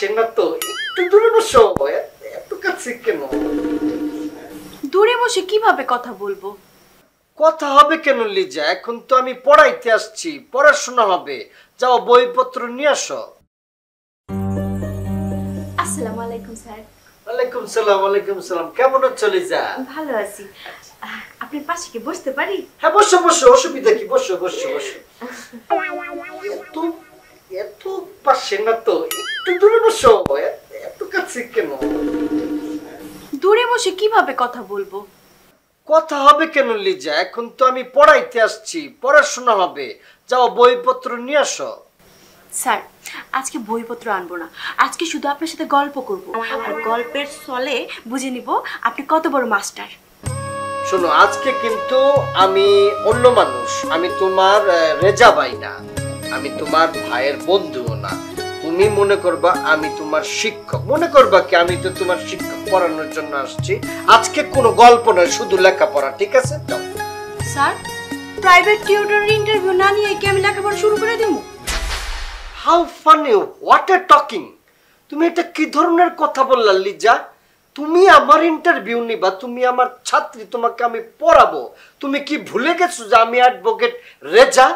পাশে না তো, একটু দূরে বসো। এত কাছে কেন? দূরে বসে কিভাবে কথা বলবো? কথা হবে কেন লিজা? এখন তো আমি পড়াইতে আসছি, পড়াশোনা হবে। যাও বইপত্র নিয়ে আসো। আসসালামু আলাইকুম স্যার। ওয়ালাইকুম সালাম। ওয়ালাইকুম সালাম। কেমন আছো লিজা? ভালো আছি। আপনার পাশে কি বসতে পারি? হ্যাঁ বসো বসো, অসুবিধা কি, বসো বসো বসো। এত এত পাশে না তো, একটু দূরে বসো। এত কাছে কেন? দূরে বসে কিভাবে কথা বলবো? কথা হবে কেন লিজা? এখন তো আমি পড়াইতে আসছি, পড়াশোনা হবে। যাও বইপত্র নিয়ে আসো। স্যার আজকে বইপত্র আনবো না, আজকে শুধু আপনার সাথে গল্প করব, আর গল্পের ছলে বুঝে নিব আপনি কত বড় মাস্টার। শোনো, আজকে কিন্তু আমি অন্য মানুষ। আমি তোমার রেজা ভাই না, আমি তোমার ভাইয়ের বন্ধুও না। তুমি মনে করবা আমি তোমার শিক্ষক, মনে করবা কি আমি তো তোমার শিক্ষক, পড়ানোর জন্য আসছি। আজকে কোনো গল্প নয়, শুধু লেখাপড়া, ঠিক আছে? যাও। স্যার প্রাইভেট টিউটরের ইন্টারভিউ না নিয়ে কি আমি লেখাপড়া শুরু করে দেবো? How funny, what a talking! তুমি এটা কি ধরনের কথা বললা লিজা? তুমি আমার ইন্টারভিউ নিবা, তুমি আমার ছাত্রী, তোমাকে আমি পড়াবো। তুমি কি ভুলে গেছো যে আমি অ্যাডভোকেট রেজা?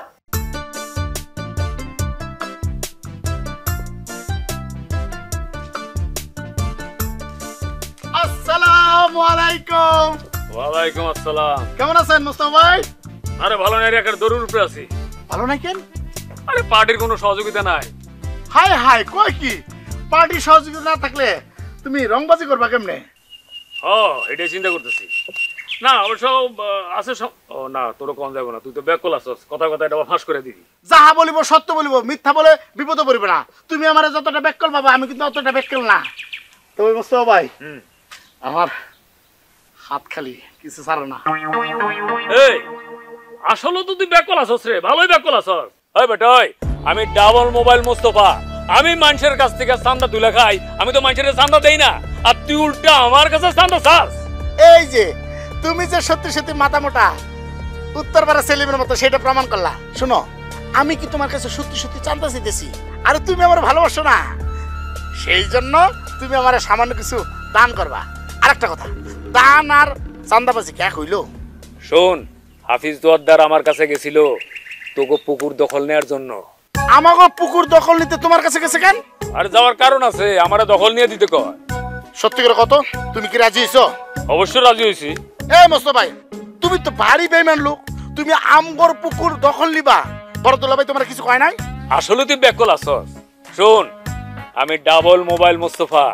আসসালামু আলাইকুম। ওয়ালাইকুম আসসালাম। কেমন আছেন মুস্তাফা ভাই? আরে ভালো নাই রে, একটা দরুর উপরে আছি। ভালো নাই কেন? আরে পার্টির কোনো সহযোগিতা নাই। হাই হাই, কই কি পার্টি সহযোগিতা না থাকলে তুমি রংবাজি করবা কেমনে? ও এটাই চিন্তা করতেছি। না অবশ্য আছে সব। ও না, তোর কম যাবো না, তুই তো ব্যাকল আসছ, কথা কথা এটা ফাঁস করে দিবি। যাহা বলিব সত্য বলিব, মিথ্যা বলে বিপদে পড়বে না। তুমি আমারে যতটা ব্যাকল পাবা, আমি কিন্তু অতটা ব্যাকল না। তবে মুস্তাফা ভাই, আমার হাত খালি, কিছু ছাড়ো না। এই আসলে তো তুই ব্যাকল আসছ রে, ভালোই ব্যাকল আসছ। ওই বেটা ওই, আমি ডাবল মোবাইল মোস্তফা। আমি মানুষের কাছ থেকে চান্দা তুলে খাই, আমি তো মানুষের চান্দা দেই না। আর তুই উল্টা আমার কাছে চান্দা চাস। এই যে তুমি যে সত্যি সত্যি মাথা মোটা উত্তরপাড়া সেলিমের মতো, সেটা প্রমাণ করলা। শুনো, আমি কি তোমার কাছে সত্যি সত্যি চান্দা চাইতেছি? আরে তুমি আমার ভালোবাসো না, সেই জন্য তুমি আমার সামান্য কিছু দান করবা। আর একটা কথা, দান আর চান্দাবাজি কে হইল? শোন, হাফিজ দোয়ারদার আমার কাছে গেছিল তোকে পুকুর দখল নেওয়ার জন্য। আমাকে পুকুর দখল নিতে তোমার কাছে গেছে কেন? আর যাওয়ার কারণ আছে, আমারে দখল নিয়ে দিতে কয়। সত্যি করে কত, তুমি কি রাজি হইছো? অবশ্যই রাজি হইছি। এই মোস্তফা ভাই, তুমি তো ভারী বেইমান লোক। তুমি আমগর পুকুর দখল নিবা, বড়দুল্লা ভাই তোমার কিছু কয় নাই? আসলে তুই ব্যাকল আসস। শোন, আমি ডাবল মোবাইল মোস্তফা,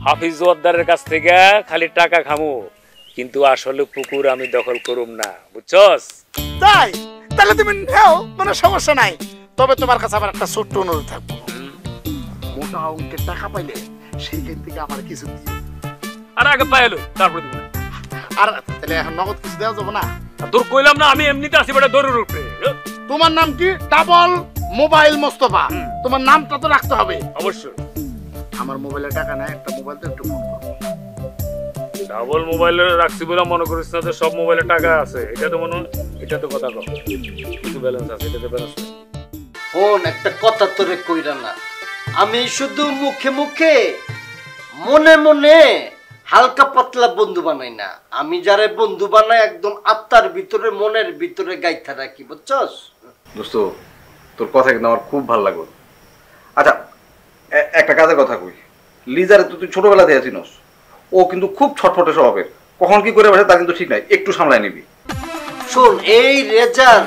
হাফিজ ওয়াদ্দারের কাছ থেকে খালি টাকা খামু, কিন্তু আসলে পুকুর আমি দখল করুম না, বুঝছস? তাই তাহলে তুমি নেও, কোনো সমস্যা নাই। তবে তোমার কাছে আমার একটা ছোট্ট অনুরোধ থাকবো, মোটা অঙ্কের টাকা পাইলে সেইখান থেকে আমার কিছু দিও। আর আগে পাইলো তারপর দিব। আর তাহলে এখন নগদ কিছু দেওয়া যাবে না? তোর কইলাম না, আমি এমনিতে আসি বেটা দরুর উপরে। তোমার নাম কি? Double mobile Mostafa. তোমার নামটা তো রাখতে হবে। অবশ্যই। আমার মোবাইলে টাকা নাই, একটা মোবাইল তো একটু ফোন করো। ডাবল মোবাইলে রাখছি বলে মনে করিস না যে সব মোবাইলে টাকা আছে। এটা তো মনে, এটা তো কথা কম, কিছু ব্যালেন্স আছে, এটাতে ব্যালেন্স নেই। ফোন একটা কথা তোরে কইরা না, আমি শুধু মুখে মুখে মনে মনে হালকা পাতলা বন্ধু বানাই না। আমি যারে বন্ধু বানাই একদম আত্মার ভিতরে, মনের ভিতরে গাইথা রাখি, বুঝছস? দোস্ত, তোর কথা কিন্তু আমার খুব ভালো লাগলো। আচ্ছা, একটা কাজের কথা কই। লিজারে তুই ছোটবেলা থেকে চিনস, ও কিন্তু খুব ছটফটে স্বভাবের। কখন কি করে বসে তা কিন্তু ঠিক নাই, একটু সামলায় নিবি। শোন, এই রেজার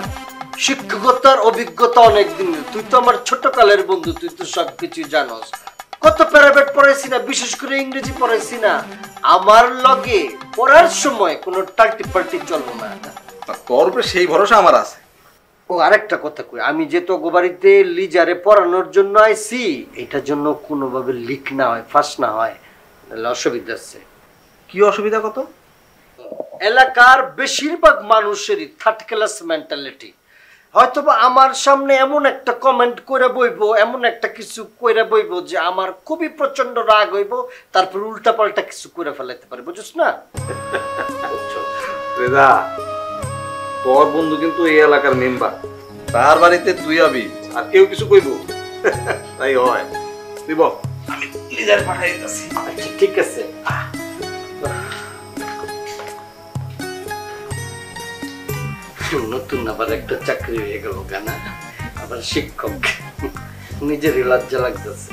শিক্ষকতার অভিজ্ঞতা অনেকদিন। তুই তো আমার ছোট কালের বন্ধু, তুই তো সবকিছু জানস। কত প্রাইভেট পড়াইছি না, বিশেষ করে ইংরেজি পড়াইছি না। আমার লগে পড়ার সময় কোনো টাল্টি পাল্টি চলবো না। তোর উপরে সেই ভরসা আমার আছে। ও আরেকটা কথা কই, আমি যে তো গোবাড়িতে লিজারে পড়ানোর জন্য আইছি, এটার জন্য কোনোভাবে লিক না হয়, ফাঁস না হয়, তাহলে অসুবিধা আছে। কি অসুবিধা কত? এলাকার বেশিরভাগ মানুষেরই থার্ড ক্লাস মেন্টালিটি। হয়তোবা আমার সামনে এমন একটা কমেন্ট করে বইব, এমন একটা কিছু করে বইব যে আমার খুবই প্রচন্ড রাগ হইব, তারপর উল্টা পাল্টা কিছু করে ফেলাইতে পারে, বুঝছ না? রেজা, তোর বন্ধু কিন্তু এই এলাকার মেম্বার, তার বাড়িতে তুই আবি আর কেউ কিছু কইব? তাই হয়। তুই বল। আমি লিজারে পাঠিয়ে দিতেছি। আচ্ছা ঠিক আছে। নতুন আবার একটা চাকরি হয়ে গেল গানা, আবার শিক্ষক, নিজেরই লজ্জা লাগতেছে।